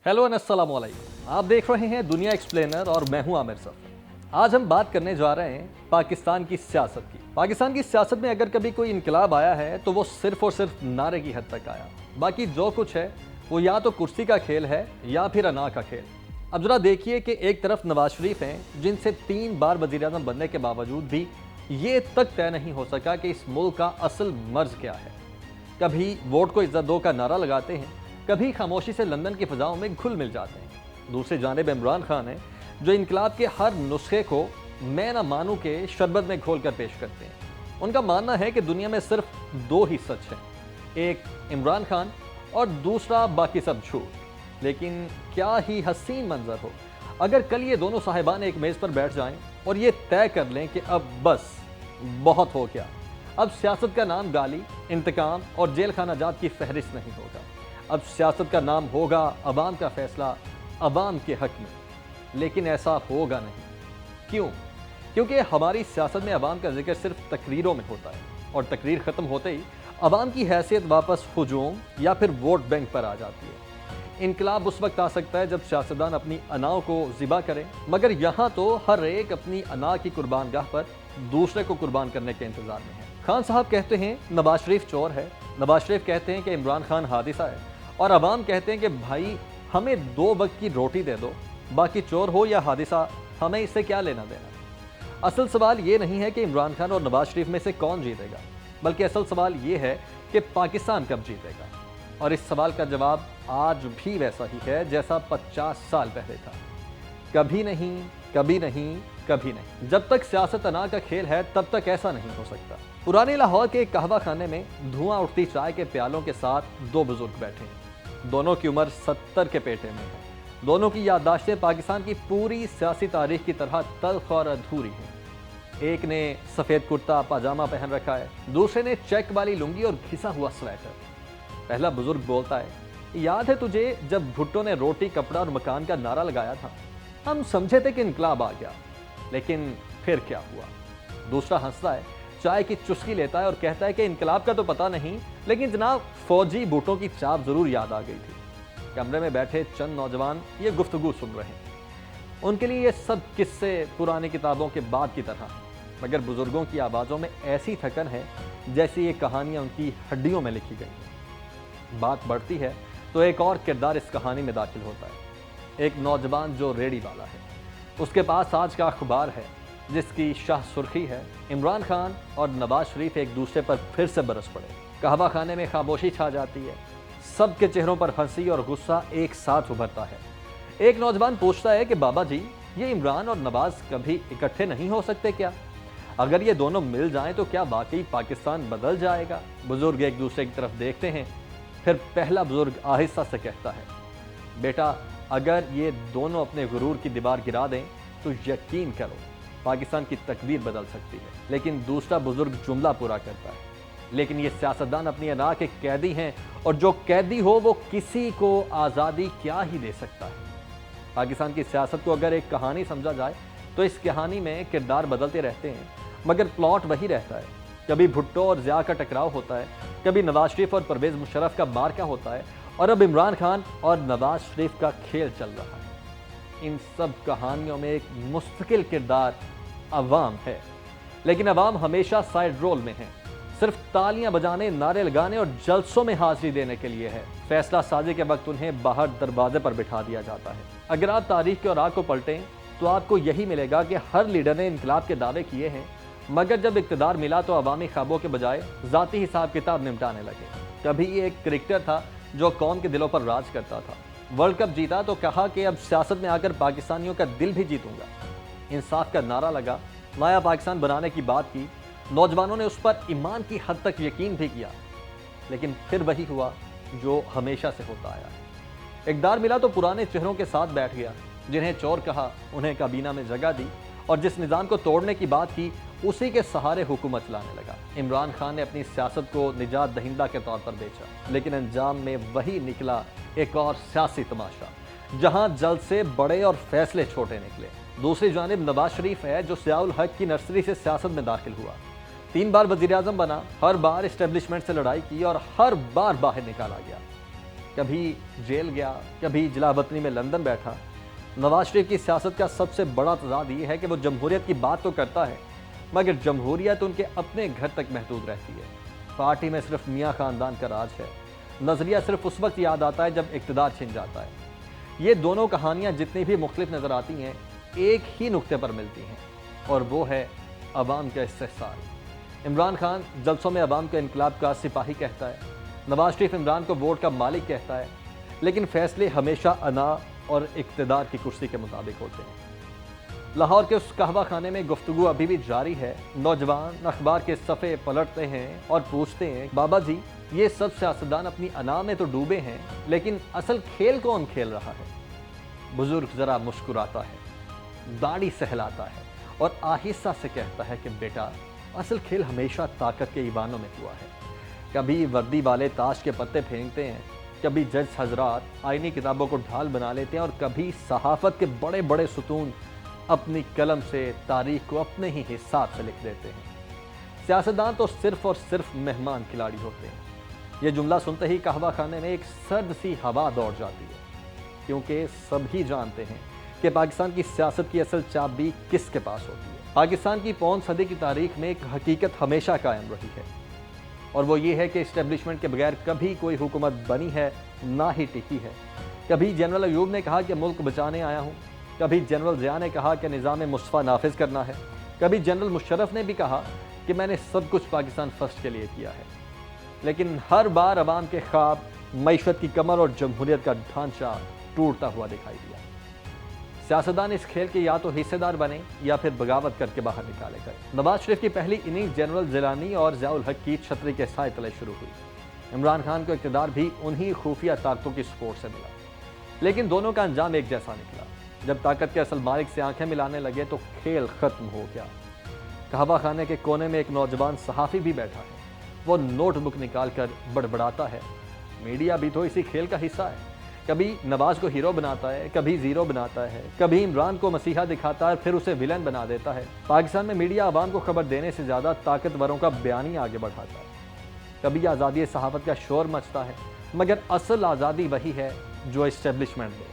Hello and अस्सलाम वालेकुम। आप देख रहे हैं दुनिया एक्सप्लेनर और मैं हूं आमिर सफर। आज हम बात करने जा रहे हैं पाकिस्तान की सियासत की। पाकिस्तान की सियासत में अगर कभी कोई इनकलाब आया है तो वो सिर्फ और सिर्फ नारे की हद तक आया। बाकी जो कुछ है वो या तो कुर्सी का खेल है या फिर अना का खेल। अब जरा देखिए कि एक तरफ नवाज शरीफ हैं जिनसे 3 बार वज़ीर-ए-आज़म बनने के बावजूद भी ये तक तय नहीं हो सका कि इस मुल्क का असल मर्ज क्या है। कभी वोट को इज्जत दो का नारा लगाते हैं, कभी खामोशी से लंदन की फ़ज़ाओं में घुल मिल जाते हैं। दूसरी जानिब इमरान खान है जो इनकलाब के हर नुस्खे को मैं ना मानूं के शरबत में घोल कर पेश करते हैं। उनका मानना है कि दुनिया में सिर्फ 2 ही सच हैं, एक इमरान खान और दूसरा बाकी सब झूठ। लेकिन क्या ही हसीन मंजर हो अगर कल ये दोनों साहिबान एक मेज़ पर बैठ जाएं और ये तय कर लें कि अब बस बहुत हो गया, अब सियासत का नाम गाली, इंतकाम और जेल खाना जात की फहरिस्त नहीं होगा। अब सियासत का नाम होगा अवाम का फैसला अवाम के हक में। लेकिन ऐसा होगा नहीं। क्यों? क्योंकि हमारी सियासत में अवाम का जिक्र सिर्फ तकरीरों में होता है और तकरीर ख़त्म होते ही अवाम की हैसियत वापस हुजूम या फिर वोट बैंक पर आ जाती है। इनकलाब उस वक्त आ सकता है जब सियासतदान अपनी अनाओं को ज़िबा करें, मगर यहाँ तो हर एक अपनी अना की कुर्बानगाह पर दूसरे को कुर्बान करने के इंतज़ार में है। खान साहब कहते हैं नवाज शरीफ चोर है, नवाज शरीफ कहते हैं कि इमरान खान हादिसा है और अवाम कहते हैं कि भाई हमें 2 वक्त की रोटी दे दो, बाकी चोर हो या हादिसा हमें इससे क्या लेना देना। असल सवाल ये नहीं है कि इमरान खान और नवाज शरीफ में से कौन जीतेगा, बल्कि असल सवाल ये है कि पाकिस्तान कब जीतेगा। और इस सवाल का जवाब आज भी वैसा ही है जैसा 50 साल पहले था, कभी नहीं, कभी नहीं, कभी नहीं। जब तक सियासत अना का खेल है तब तक ऐसा नहीं हो सकता। पुराने लाहौर के एक कहवा खाने में धुआं उठती चाय के प्यालों के साथ 2 बुजुर्ग बैठे हैं। दोनों की उम्र 70 के पेटे में है। दोनों की याददाश्तें पाकिस्तान की पूरी सियासी तारीख की तरह तल्ख और अधूरी हैं। एक ने सफ़ेद कुर्ता पाजामा पहन रखा है, दूसरे ने चेक वाली लुंगी और घिसा हुआ स्वेटर। पहला बुजुर्ग बोलता है, याद है तुझे जब भुट्टो ने रोटी, कपड़ा और मकान का नारा लगाया था? हम समझे थे कि इनकलाब आ गया, लेकिन फिर क्या हुआ? दूसरा हंसता है, चाय की चुस्की लेता है और कहता है कि इनकलाब का तो पता नहीं, लेकिन जनाब फौजी बूटों की चाप जरूर याद आ गई थी। कमरे में बैठे चंद नौजवान ये गुफ्तगू सुन रहे हैं। उनके लिए ये सब किस्से पुरानी किताबों के बाद की तरह, मगर बुजुर्गों की आवाज़ों में ऐसी थकन है जैसी ये कहानियाँ उनकी हड्डियों में लिखी गई हैं। बात बढ़ती है तो एक और किरदार इस कहानी में दाखिल होता है। एक नौजवान जो रेडी वाला है, उसके पास आज का अखबार है जिसकी शाह सुर्खी है, इमरान खान और नवाज शरीफ एक दूसरे पर फिर से बरस पड़े। कहवा खाने में खामोशी छा जाती है, सबके चेहरों पर हंसी और गुस्सा एक साथ उभरता है। एक नौजवान पूछता है कि बाबा जी, ये इमरान और नवाज कभी इकट्ठे नहीं हो सकते क्या? अगर ये दोनों मिल जाएं तो क्या वाकई पाकिस्तान बदल जाएगा? बुजुर्ग एक दूसरे की तरफ देखते हैं, फिर पहला बुजुर्ग आहिस्ता से कहता है, बेटा अगर ये दोनों अपने गुरूर की दीवार गिरा दें तो यकीन करो पाकिस्तान की तकदीर बदल सकती है। लेकिन दूसरा बुजुर्ग जुमला पूरा करता है, लेकिन ये सियासतदान अपनी अना के कैदी हैं और जो कैदी हो वो किसी को आज़ादी क्या ही दे सकता है। पाकिस्तान की सियासत को अगर एक कहानी समझा जाए तो इस कहानी में किरदार बदलते रहते हैं, मगर प्लॉट वही रहता है। कभी भुट्टो और ज़िया का टकराव होता है, कभी नवाज शरीफ और परवेज़ मुशर्रफ का मार्का होता है, और अब इमरान खान और नवाज शरीफ का खेल चल रहा है। इन सब कहानियों में एक मुस्तकिल किरदार अवाम है, लेकिन अवाम हमेशा साइड रोल में है, सिर्फ तालियां बजाने, नारे लगाने और जलसों में हाजिरी देने के लिए है। फैसला साजी के वक्त उन्हें बाहर दरवाजे पर बिठा दिया जाता है। अगर आप तारीख के औराक को पलटें तो आपको यही मिलेगा कि हर लीडर ने इनकलाब के दावे किए हैं, मगर जब इक़्तिदार मिला तो अवामी ख्वाबों के बजाय ज़ाती हिसाब किताब निपटाने लगे। कभी एक क्रिकेटर था जो कौम के दिलों पर राज करता था, वर्ल्ड कप जीता तो कहा कि अब सियासत में आकर पाकिस्तानियों का दिल भी जीतूंगा। इंसाफ का नारा लगा, नया पाकिस्तान बनाने की बात की, नौजवानों ने उस पर ईमान की हद तक यकीन भी किया, लेकिन फिर वही हुआ जो हमेशा से होता आया है। इक़्तिदार मिला तो पुराने चेहरों के साथ बैठ गया, जिन्हें चोर कहा उन्हें काबीना में जगह दी, और जिस निज़ाम को तोड़ने की बात की उसी के सहारे हुकूमत चलाने लगा। इमरान खान ने अपनी सियासत को निजात दहिंदा के तौर पर बेचा, लेकिन अंजाम में वही निकला एक और सियासी तमाशा, जहां जल्द से बड़े और फैसले छोटे निकले। दूसरी जानिब नवाज शरीफ है जो सियाउल हक की नर्सरी से सियासत में दाखिल हुआ, 3 बार वज़ीर-ए-आज़म बना, हर बार इस्टेब्लिशमेंट से लड़ाई की और हर बार बाहर निकाला गया। कभी जेल गया, कभी जिला वतनी में लंदन बैठा। नवाज शरीफ की सियासत का सबसे बड़ा तजाद ये है कि वो जमहूरियत की बात तो करता है, मगर जमहूरियत उनके अपने घर तक महदूद रहती है। पार्टी में सिर्फ मियाँ खानदान का राज है। नज़रिया सिर्फ उस वक्त याद आता है जब इक़्तिदार छिन जाता है। ये दोनों कहानियाँ जितनी भी मुख्तलिफ नज़र आती हैं, एक ही नुक्ते पर मिलती हैं, और वो है अवाम का इस्तेहसाल। इमरान खान जलसों में अवाम को इनकलाब का सिपाही कहता है, नवाज शरीफ इमरान को वोट का मालिक कहता है, लेकिन फैसले हमेशा अना और इक़्तिदार की कुर्सी के मुताबिक होते हैं। लाहौर के उस कहवा खाने में गुफ्तगू अभी भी जारी है। नौजवान अखबार के सफ़े पलटते हैं और पूछते हैं, बाबा जी ये सब सियासतदान अपनी अना में तो डूबे हैं, लेकिन असल खेल कौन खेल रहा है? बुजुर्ग ज़रा मुस्कुराता है, दाढ़ी सहलाता है और आहिस्ता से कहता है कि बेटा, असल खेल हमेशा ताकत के ईवानों में हुआ है। कभी वर्दी वाले ताश के पत्ते फेंकते हैं, कभी जज हजरात आईनी किताबों को ढाल बना लेते हैं, और कभी सहाफ़त के बड़े बड़े सुतून अपनी कलम से तारीख को अपने ही हिसाब से लिख देते हैं। सियासतदान तो सिर्फ और सिर्फ मेहमान खिलाड़ी होते हैं। ये जुमला सुनते ही कहवा खाने में एक सर्द सी हवा दौड़ जाती है, क्योंकि सभी जानते हैं कि पाकिस्तान की सियासत की असल चाबी किसके पास होती है। पाकिस्तान की पौन सदी की तारीख में एक हकीकत हमेशा कायम रही है, और वो ये है कि इस्टेब्लिशमेंट के बगैर कभी कोई हुकूमत बनी है, ना ही टिकी है। कभी जनरल अयूब ने कहा कि मुल्क बचाने आया हूँ, कभी जनरल ज़िया ने कहा कि निज़ाम मुस्तफ़ा नाफिज करना है, कभी जनरल मुशर्रफ ने भी कहा कि मैंने सब कुछ पाकिस्तान फर्स्ट के लिए किया है। लेकिन हर बार अवाम के ख्वाब, मईशत की कमर और जमहूरियत का ढांचा टूटता हुआ दिखाई दिया। सियासतदान इस खेल के या तो हिस्सेदार बने या फिर बगावत करके बाहर निकाले गए। नवाज शरीफ की पहली इनिंग्स जनरल जिलानी और ज़ियाउल हक की छतरी के साए तले शुरू हुई। इमरान खान को इक़्तिदार भी उन्हीं खुफिया ताकतों की सपोर्ट से मिला, लेकिन दोनों का अंजाम एक जैसा निकला। जब ताकत के असल मालिक से आंखें मिलाने लगे तो खेल खत्म हो गया। कहवा खाने के कोने में एक नौजवान सहाफ़ी भी बैठा है। वो नोटबुक निकाल कर बड़बड़ाता है, मीडिया भी तो इसी खेल का हिस्सा है। कभी नवाज को हीरो बनाता है, कभी ज़ीरो बनाता है, कभी इमरान को मसीहा दिखाता है, फिर उसे विलन बना देता है। पाकिस्तान में मीडिया आवाम को खबर देने से ज़्यादा ताकतवरों का बयान ही आगे बढ़ाता है। कभी आज़ादी सहाफ़त का शोर मचता है, मगर असल आज़ादी वही है जो इस्टेब्लिशमेंट दे।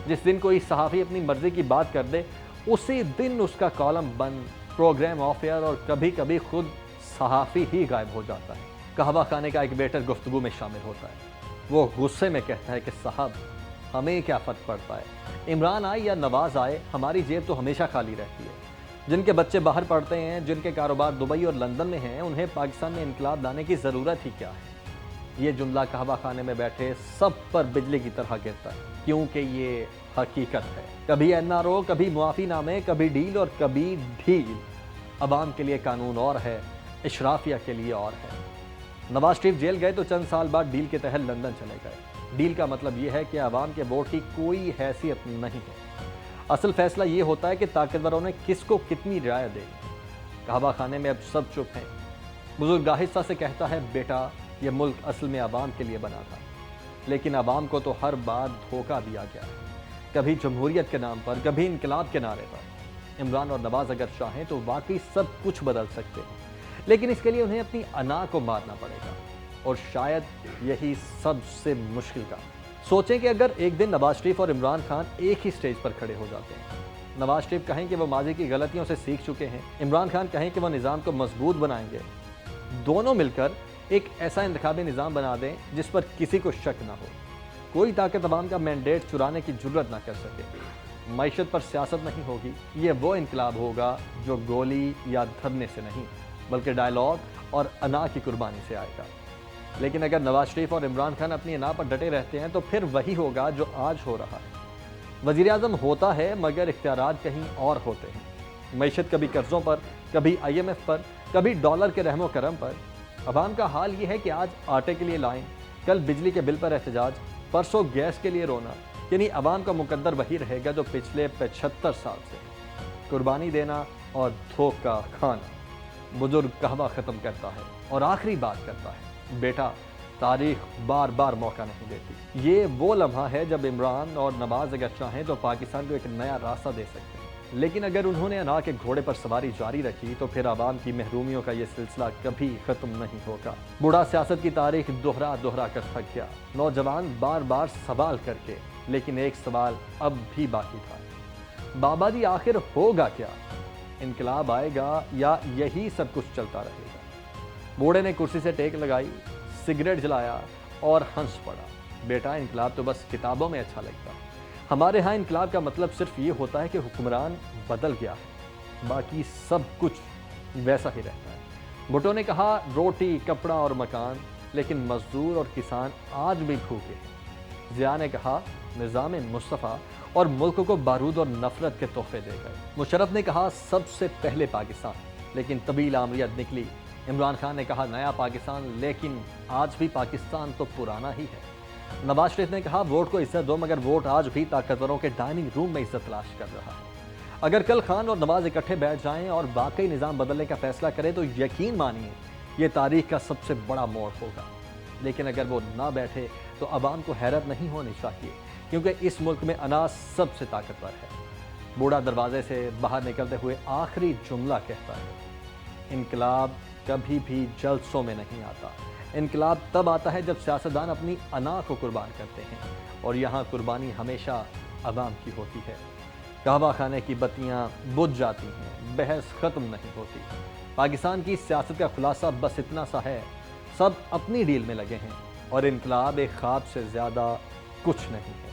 जिस दिन कोई सहाफ़ी अपनी मर्ज़ी की बात कर दे, उसी दिन उसका कॉलम बंद, प्रोग्राम ऑफ एयर, और कभी कभी खुद सहाफ़ी ही गायब हो जाता है। कहवा खाने का एक वेटर गुफ्तगू में शामिल होता है। वो गुस्से में कहता है कि साहब, हमें क्या फ़र्क पड़ता है, इमरान आए या नवाज आए, हमारी जेब तो हमेशा खाली रहती है। जिनके बच्चे बाहर पढ़ते हैं, जिनके कारोबार दुबई और लंदन में हैं, उन्हें पाकिस्तान में इनकलाब लाने की ज़रूरत ही क्या है? ये जुमला कहवा खाने में बैठे सब पर बिजली की तरह गिरता है, क्योंकि ये हकीकत है। कभी एनआरओ, कभी मुआफ़ीनामे, कभी डील और कभी ढील। अवाम के लिए कानून और है, इशराफिया के लिए और है। नवाज शरीफ जेल गए तो चंद साल बाद डील के तहत लंदन चले गए। डील का मतलब ये है कि अवाम के वोट की कोई हैसियत नहीं है। असल फैसला ये होता है कि ताकतवरों ने किसको कितनी रियायत देनी। कहवा खाने में अब सब चुप हैं। बुजुर्ग आहिस्ता से कहता है, बेटा, ये मुल्क असल में अवाम के लिए बना था, लेकिन अवाम को तो हर बार धोखा दिया गया है। कभी जमहूरियत के नाम पर, कभी इनकलाब के नारे पर। इमरान और नवाज अगर चाहें तो वाकई सब कुछ बदल सकते हैं, लेकिन इसके लिए उन्हें अपनी अना को मारना पड़ेगा, और शायद यही सबसे मुश्किल काम। सोचें कि अगर एक दिन नवाज शरीफ और इमरान खान एक ही स्टेज पर खड़े हो जाते हैं। नवाज शरीफ कहें कि वो माजी की गलतियों से सीख चुके हैं, इमरान खान कहें कि वो निज़ाम को मजबूत बनाएंगे। दोनों मिलकर एक ऐसा इंतखाबी निज़ाम बना दें जिस पर किसी को शक ना हो, कोई ताकत अवाम का मैंडेट चुराने की जुर्रत ना कर सके। मईशत पर सियासत नहीं होगी। ये वो इनकलाब होगा जो गोली या धरने से नहीं, बल्कि डायलॉग और अना की कुर्बानी से आएगा। लेकिन अगर नवाज शरीफ और इमरान खान अपनी अना पर डटे रहते हैं तो फिर वही होगा जो आज हो रहा है। वज़ीर आज़म होता है, मगर इख्तियारात कहीं और होते हैं। मईशत कभी कर्ज़ों पर, कभी IMF पर, कभी डॉलर के रहमो करम पर। अवाम का हाल ये है कि आज आटे के लिए लाइन, कल बिजली के बिल पर एहतजाज, परसों गैस के लिए रोना। यानी अवाम का मुकद्दर वही रहेगा जो पिछले 75 साल से है, कुर्बानी देना और धोखा खाना। बुजुर्ग कहवा ख़त्म करता है और आखिरी बात करता है, बेटा, तारीख बार बार मौका नहीं देती। ये वो लम्हा है जब इमरान और नवाज अगर चाहें तो पाकिस्तान को एक नया रास्ता दे सकते हैं। لیکن اگر انہوں نے انا کے گھوڑے پر سواری جاری رکھی تو پھر عوام کی محرومیوں کا یہ سلسلہ کبھی ختم نہیں ہوگا۔ بوڑھا سیاست کی تاریخ دوہرا کر تھک گیا، نوجوان بار بار سوال کر کے، لیکن ایک سوال اب بھی باقی تھا، بابا جی آخر ہوگا کیا؟ انقلاب آئے گا یا یہی سب کچھ چلتا رہے گا؟ بوڑھے نے کرسی سے ٹیک لگائی، سگریٹ جلایا اور ہنس پڑا۔ بیٹا، انقلاب تو بس کتابوں میں اچھا لگتا ہے، ہمارے ہاں انقلاب کا مطلب صرف یہ ہوتا ہے کہ حکمران بدل گیا ہے، باقی سب کچھ ویسا ہی رہتا ہے۔ بھٹو نے کہا روٹی، کپڑا اور مکان، لیکن مزدور اور کسان آج بھی بھوکے ہیں۔ ضیاء نے کہا نظام مصطفیٰ اور ملک کو بارود اور نفرت کے تحفے دے گئے۔ مشرف نے کہا سب سے پہلے پاکستان، لیکن طویل عمریت نکلی۔ عمران خان نے کہا نیا پاکستان، لیکن آج بھی پاکستان تو پرانا ہی ہے۔ نواز شریف نے کہا ووٹ کو عزت دو، مگر ووٹ آج بھی طاقتوروں کے ڈائننگ روم میں عزت تلاش کر رہا ہے۔ اگر کل خان اور نواز اکٹھے بیٹھ جائیں اور واقعی نظام بدلنے کا فیصلہ کریں تو یقین مانیے یہ تاریخ کا سب سے بڑا موڑ ہوگا۔ لیکن اگر وہ نہ بیٹھے تو عوام کو حیرت نہیں ہونی چاہیے، کیونکہ اس ملک میں انا سب سے طاقتور ہے۔ بوڑھا دروازے سے باہر نکلتے ہوئے آخری جملہ کہتا ہے انقلاب کبھی بھی جلسوں میں نہیں آتا، انقلاب تب آتا ہے جب سیاستدان اپنی انا کو قربان کرتے ہیں، اور یہاں قربانی ہمیشہ عوام کی ہوتی ہے۔ قہوہ خانے کی بتیاں بجھ جاتی ہیں، بحث ختم نہیں ہوتی۔ پاکستان کی سیاست کا خلاصہ بس اتنا سا ہے، سب اپنی ڈیل میں لگے ہیں، اور انقلاب ایک خواب سے زیادہ کچھ نہیں ہے۔